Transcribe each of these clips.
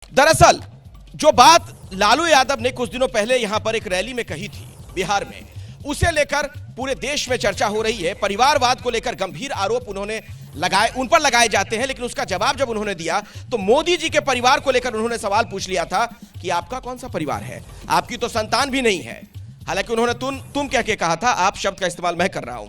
दरअसल जो बात लालू यादव ने कुछ दिनों पहले यहां पर एक रैली में कही थी बिहार में, उसे लेकर पूरे देश में चर्चा हो रही है। परिवारवाद को लेकर गंभीर आरोप उन पर लगाए जाते हैं, लेकिन उसका जवाब जब उन्होंने दिया तो मोदी जी के परिवार को लेकर उन्होंने सवाल पूछ लिया था कि आपका कौन सा परिवार है, आपकी तो संतान भी नहीं है। हालांकि उन्होंने तुम कह के कहा था, आप शब्द का इस्तेमाल मैं कर रहा हूं।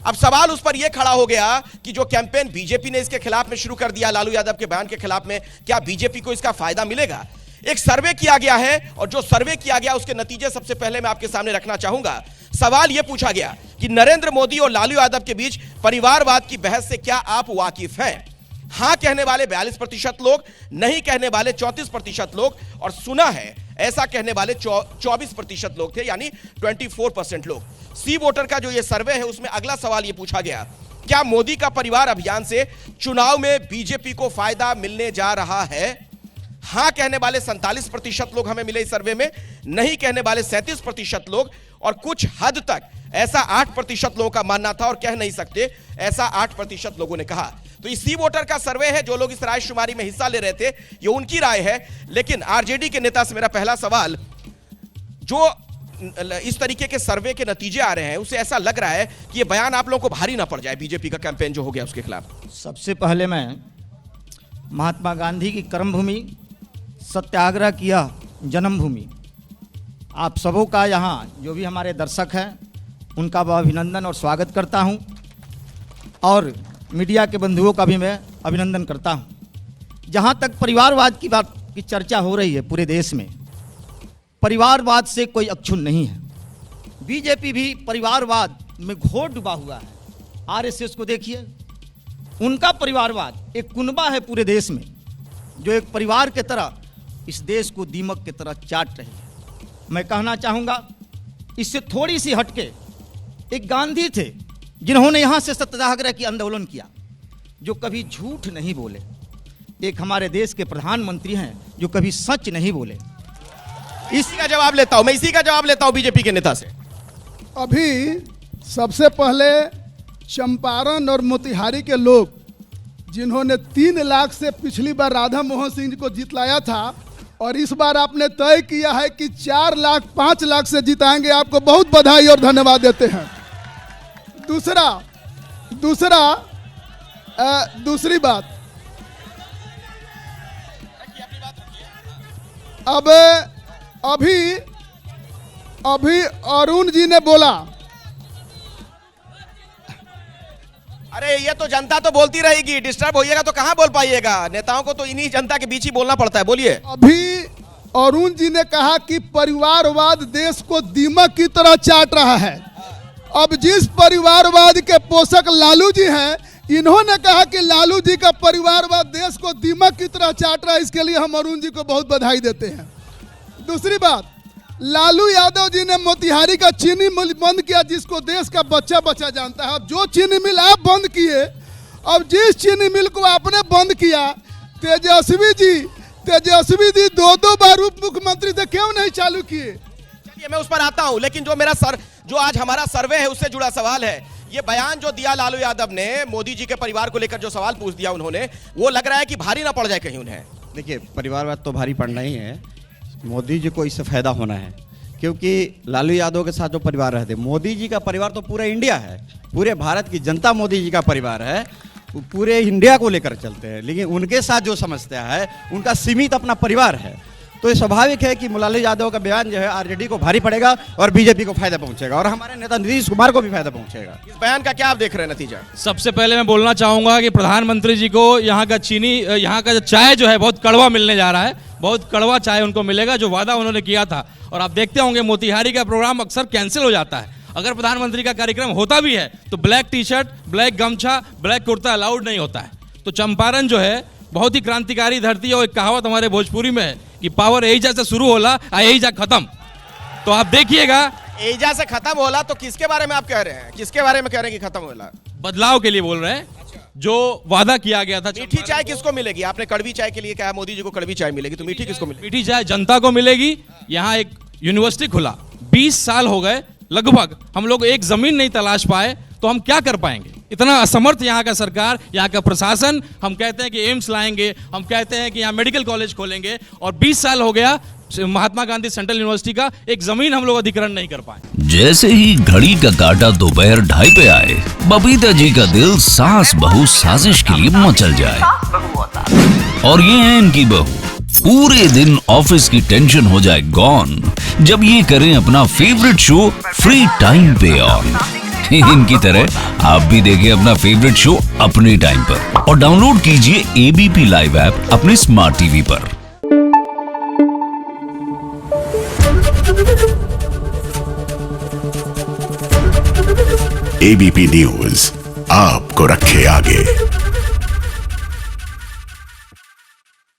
अब सवाल उस पर यह खड़ा हो गया कि जो कैंपेन बीजेपी ने इसके खिलाफ में शुरू कर दिया, लालू यादव के बयान के खिलाफ में, क्या बीजेपी को इसका फायदा मिलेगा? एक सर्वे किया गया है और जो सर्वे किया गया उसके नतीजे सबसे पहले मैं आपके सामने रखना चाहूंगा। सवाल यह पूछा गया कि नरेंद्र मोदी और लालू यादव के बीच परिवारवाद की बहस से क्या आप वाकिफ हैं? हां कहने वाले 42% लोग, नहीं कहने वाले 34% लोग और सुना है ऐसा कहने वाले 24% लोग थे, यानी 24% लोग। सी वोटर का जो ये सर्वे है उसमें अगला सवाल ये पूछा गया, क्या मोदी का परिवार अभियान से चुनाव में बीजेपी को फायदा मिलने जा रहा है? हां कहने वाले 47% लोग हमें मिले इस सर्वे में, नहीं कहने वाले 37% लोग और कुछ हद तक ऐसा 8% लोगों का मानना था और कह नहीं सकते ऐसा 8% लोगों ने कहा। तो इस सी वोटर का सर्वे है, जो लोग इस राय शुमारी में हिस्सा ले रहे थे ये उनकी राय है। लेकिन आरजेडी के नेता से मेरा पहला सवाल, जो इस तरीके के सर्वे के नतीजे आ रहे हैं उससे ऐसा लग रहा है कि ये बयान आप लोगों को भारी ना पड़ जाए बीजेपी का कैंपेन जो हो गया उसके खिलाफ। सबसे पहले मैं महात्मा गांधी की कर्मभूमि, सत्याग्रह किया जन्मभूमि, आप सबों का यहाँ जो भी हमारे दर्शक हैं उनका मैं अभिनंदन और स्वागत करता हूँ और मीडिया के बंधुओं का भी मैं अभिनंदन करता हूँ। जहाँ तक परिवारवाद की बात की चर्चा हो रही है पूरे देश में, परिवारवाद से कोई अक्षुण्ण नहीं है। बीजेपी भी परिवारवाद में घोर डूबा हुआ है। आरएसएस को देखिए, उनका परिवारवाद एक कुनबा है पूरे देश में, जो एक परिवार के तरह इस देश को दीमक की तरह चाट रही है। मैं कहना चाहूँगा, इससे थोड़ी सी हटके एक गांधी थे जिन्होंने यहाँ से सत्याग्रह की आंदोलन किया, जो कभी झूठ नहीं बोले। एक हमारे देश के प्रधानमंत्री हैं जो कभी सच नहीं बोले। इसी का जवाब लेता हूं, मैं इसी का जवाब लेता हूं बीजेपी के नेता से। अभी सबसे पहले चंपारण और मोतिहारी के लोग जिन्होंने 3 लाख से पिछली बार राधा मोहन सिंह जी को जितलाया था और इस बार आपने तय किया है कि 4 लाख 5 लाख से जिताएंगे, आपको बहुत बधाई और धन्यवाद देते हैं। दूसरी बात, अब अभी अरुण जी ने बोला, अरे ये तो जनता तो बोलती रहेगी, डिस्टर्ब होइएगा तो कहां बोल पाइएगा? नेताओं को तो इन्हीं जनता के बीच ही बोलना पड़ता है। बोलिए। अभी अरुण जी ने कहा कि परिवारवाद देश को दीमक की तरह चाट रहा है। अब जिस परिवारवाद के पोषक लालू जी हैं, इन्होंने कहा कि लालू जी का परिवारवाद देश को दीमक की तरह चाट रहा है। इसके लिए हम अरुण जी को बहुत बधाई देते हैं। दूसरी बात, लालू यादव जी ने मोतिहारी का चीनी मिल बंद किया, जिसको देश का बच्चा बच्चा जानता है। अब जो चीनी मिल आप बंद किए, अब जिस चीनी मिल को आपने बंद किया, तेजस्वी जी 2 बार उप मुख्यमंत्री थे, क्यों नहीं चालू किए? चलिए मैं उस पर आता हूं, लेकिन जो आज हमारा सर्वे है उससे जुड़ा सवाल है। ये बयान जो दिया लालू यादव ने, मोदी जी के परिवार को लेकर जो सवाल पूछ दिया उन्होंने, वो लग रहा है कि भारी ना पड़ जाए कहीं उन्हें। देखिए, परिवारवाद तो भारी पड़ना ही है। मोदी जी को इससे फायदा होना है, क्योंकि लालू यादव के साथ जो परिवार रहते, मोदी जी का परिवार तो पूरा इंडिया है, पूरे भारत की जनता मोदी जी का परिवार है, पूरे इंडिया को लेकर चलते हैं। लेकिन उनके साथ जो समस्या है, उनका सीमित अपना परिवार है। तो ये स्वाभाविक है कि लालू यादव का बयान जो है आरजेडी को भारी पड़ेगा और बीजेपी को फायदा पहुंचेगा और हमारे नेता नीतीश कुमार को भी फायदा पहुंचेगा। इस बयान का क्या आप देख रहे हैं नतीजा? सबसे पहले मैं बोलना चाहूंगा कि प्रधानमंत्री जी को यहाँ का चाय जो है बहुत कड़वा मिलने जा रहा है। बहुत कड़वा चाय उनको मिलेगा, जो वादा उन्होंने किया था। और आप देखते होंगे मोतिहारी का प्रोग्राम अक्सर कैंसिल हो जाता है। अगर प्रधानमंत्री का कार्यक्रम होता भी है तो ब्लैक टी शर्ट, ब्लैक गमछा, ब्लैक कुर्ता अलाउड नहीं होता है। तो चंपारण जो है बहुत ही क्रांतिकारी धरती है और एक कहावत हमारे भोजपुरी में है कि पावर एजा से शुरू होला एजा खत्म। तो आप देखिएगा, एजा से खत्म होला तो किसके बारे में आप कह रहे हैं? किसके बारे में कह रहे हैं कि खत्म होला? बदलाव के लिए बोल रहे हैं। जो वादा किया गया था। मीठी चाय किसको मिलेगी? आपने कड़वी चाय के लिए कहा, मोदी जी को कड़वी चाय मिलेगी, तो मीठी किसको मिलेगी? मीठी चाय जनता को मिलेगी। यहाँ एक यूनिवर्सिटी खुला, 20 साल हो गए लगभग, हम लोग एक जमीन नहीं तलाश पाए, तो हम क्या कर पाएंगे? इतना असमर्थ यहाँ का सरकार, यहाँ का प्रशासन। हम कहते हैं कि एम्स लाएंगे, हम कहते हैं कि यहाँ मेडिकल कॉलेज खोलेंगे, और 20 साल हो गया महात्मा गांधी सेंट्रल यूनिवर्सिटी का एक जमीन हम लोग अधिग्रहण नहीं कर पाए। जैसे ही घड़ी का काटा दोपहर 2:30 पे आए, बबीता जी का दिल सास बहू साजिश के लिए मचल जाए। और ये है इनकी बहू, पूरे दिन ऑफिस की टेंशन हो जाए गॉन जब ये करें अपना फेवरेट शो फ्री टाइम पे ऑन। इनकी तरह आप भी देखिए अपना फेवरेट शो अपने टाइम पर और डाउनलोड कीजिए एबीपी लाइव ऐप अपने स्मार्ट टीवी पर। एबीपी न्यूज आपको रखे आगे।